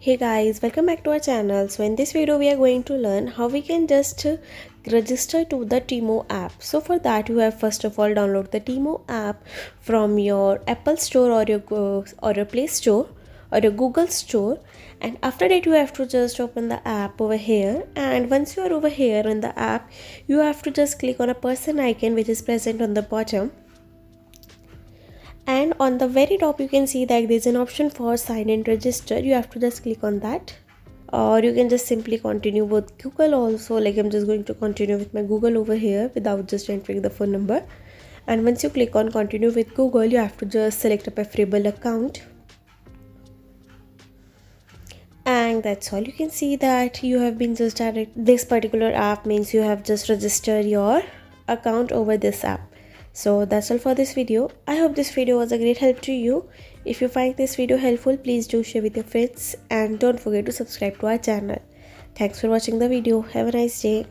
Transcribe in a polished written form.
Hey guys, welcome back to our channel. So in this video we are going to learn how we can just register to the Temu app. So for that you have first of all download the Temu app from your Apple Store or your Play Store or your Google Store, and after that you have to just open the app over here, and once you are over here in the app you have to just click on a person icon which is present on the bottom, and on the very top you can see that there's an option for sign in register. You have to just click on that, or you can just simply continue with Google also. Like I'm just going to continue with my Google over here without just entering the phone number. And once you click on continue with Google, you have to just select a preferable account, and that's all. You can see that you have been just added. This particular app means you have just registered your account over this app. So that's all for this video. I hope this video was a great help to you. If you find this video helpful, please do share with your friends and don't forget to subscribe to our channel. Thanks for watching the video. Have a nice day.